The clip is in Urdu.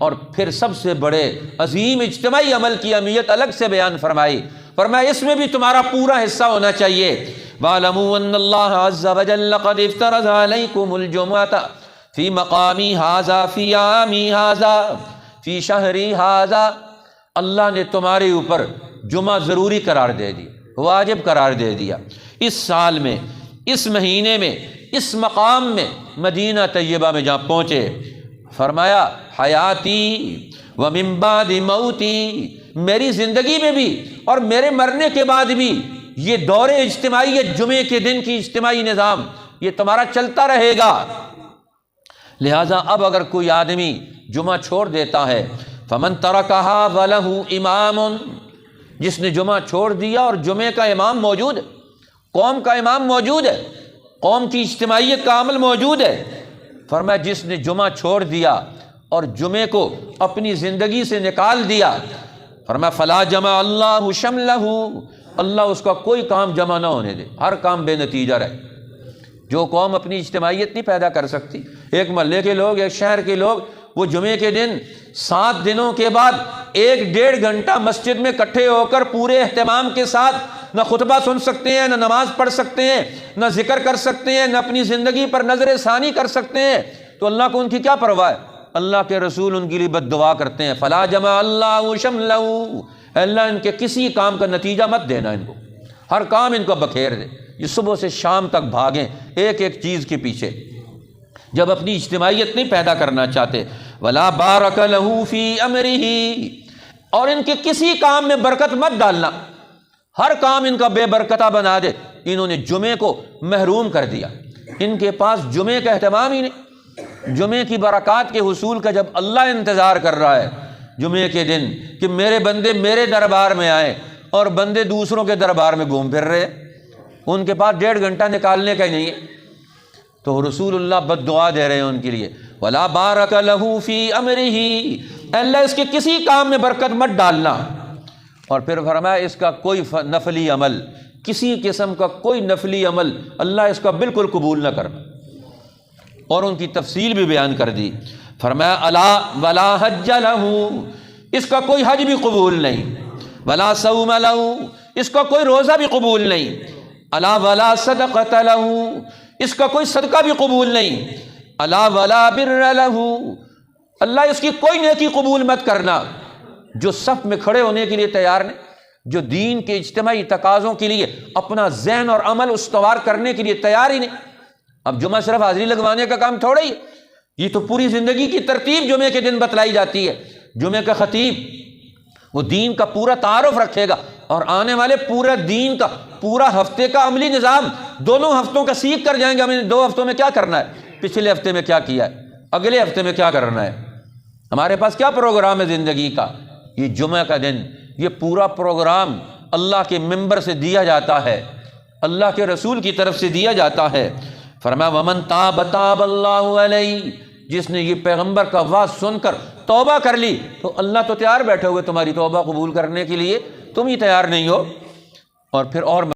اور پھر سب سے بڑے عظیم اجتماعی عمل کی اہمیت الگ سے بیان فرمائی، فرمایا اس میں بھی تمہارا پورا حصہ ہونا چاہیے۔ وَاعْلَمُوا أَنَّ اللَّهَ عَزَّ وَجَلَّ قَدْ افْتَرَضَ عَلَيْكُمُ الْجُمُعَةَ فِي مَقَامِ هَذَا فِي عَامِ هَذَا فِي شَهْرِ هَذَا، اللہ نے تمہارے اوپر جمعہ ضروری قرار دے دی، واجب قرار دے دیا، اس سال میں، اس مہینے میں، اس مقام میں، مدینہ طیبہ میں جہاں پہنچے، فرمایا حیاتی ومن بعد موتی، میری زندگی میں بھی اور میرے مرنے کے بعد بھی یہ دور اجتماعیت، جمعے کے دن کی اجتماعی نظام یہ تمہارا چلتا رہے گا۔ لہٰذا اب اگر کوئی آدمی جمعہ چھوڑ دیتا ہے، فمن ترکہا ولہ امام، جس نے جمعہ چھوڑ دیا اور جمعے کا امام موجود ہے، قوم کا امام موجود ہے، قوم کی اجتماعیت کا عمل موجود ہے، فرمایا جس نے جمعہ چھوڑ دیا اور جمعے کو اپنی زندگی سے نکال دیا، فرمایا فلا جمع اللہ شملہ، اللہ اس کا کوئی کام جمع نہ ہونے دے، ہر کام بے نتیجہ رہے۔ جو قوم اپنی اجتماعیت نہیں پیدا کر سکتی، ایک محلے کے لوگ، ایک شہر کے لوگ، وہ جمعے کے دن 7 دنوں کے بعد 1-1.5 گھنٹہ مسجد میں اکٹھے ہو کر پورے اہتمام کے ساتھ نہ خطبہ سن سکتے ہیں، نہ نماز پڑھ سکتے ہیں، نہ ذکر کر سکتے ہیں، نہ اپنی زندگی پر نظر ثانی کر سکتے ہیں، تو اللہ کو ان کی کیا پرواہ ہے؟ اللہ کے رسول ان کے لیے بد دعا کرتے ہیں، فلا جمع اللہ شملہ، اللہ ان کے کسی کام کا نتیجہ مت دینا، ان کو ہر کام ان کو بکھیر دے، یہ صبح سے شام تک بھاگیں ایک ایک چیز کے پیچھے، جب اپنی اجتماعیت نہیں پیدا کرنا چاہتے۔ ولا بارک لہ فی امرہ، اور ان کے کسی کام میں برکت مت ڈالنا، ہر کام ان کا بے برکتہ بنا دے۔ انہوں نے جمعے کو محروم کر دیا، ان کے پاس جمعے کا اہتمام ہی نہیں، جمعے کی برکات کے حصول کا جب اللہ انتظار کر رہا ہے جمعے کے دن کہ میرے بندے میرے دربار میں آئیں، اور بندے دوسروں کے دربار میں گھوم پھر رہے، ان کے پاس 1.5 گھنٹہ نکالنے کا ہی نہیں ہے، تو رسول اللہ بد دعا دے رہے ہیں ان کے لیے، ولا بارک لہ فی امرہ، اللہ اس کے کسی کام میں برکت مت ڈالنا۔ اور پھر فرمایا اس کا کوئی نفلی عمل، کسی قسم کا کوئی نفلی عمل اللہ اس کا بالکل قبول نہ کرنا، اور ان کی تفصیل بھی بیان کر دی، فرمایا الا ولا حج لہ، اس کا کوئی حج بھی قبول نہیں، ولا صوم لہ، اس کا کوئی روزہ بھی قبول نہیں، الا ولا صدقۃ لہ، اس کا کوئی صدقہ بھی قبول نہیں، الا ولا بر لہ، اللہ اس کی کوئی نیکی قبول مت کرنا۔ جو صف میں کھڑے ہونے کے لیے تیار نہیں، جو دین کے اجتماعی تقاضوں کے لیے اپنا ذہن اور عمل استوار کرنے کے لیے تیار ہی نہیں۔ اب جمعہ صرف حاضری لگوانے کا کام تھوڑا ہی ہے، یہ تو پوری زندگی کی ترتیب جمعے کے دن بتلائی جاتی ہے۔ جمعے کا خطیب وہ دین کا پورا تعارف رکھے گا، اور آنے والے پورا دین کا پورا ہفتے کا عملی نظام دونوں ہفتوں کا سیکھ کر جائیں گے، ہمیں 2 ہفتوں میں کیا کرنا ہے، پچھلے ہفتے میں کیا کیا ہے، اگلے ہفتے میں کیا کرنا ہے، ہمارے پاس کیا پروگرام ہے زندگی کا۔ یہ جمعہ کا دن یہ پورا پروگرام اللہ کے منبر سے دیا جاتا ہے، اللہ کے رسول کی طرف سے دیا جاتا ہے۔ فرمایا ومن تاب تاب اللہ علیہ، جس نے یہ پیغمبر کا واعظ سن کر توبہ کر لی، تو اللہ تو تیار بیٹھے ہوئے تمہاری توبہ قبول کرنے کے لیے، تم ہی تیار نہیں ہو۔ اور پھر اور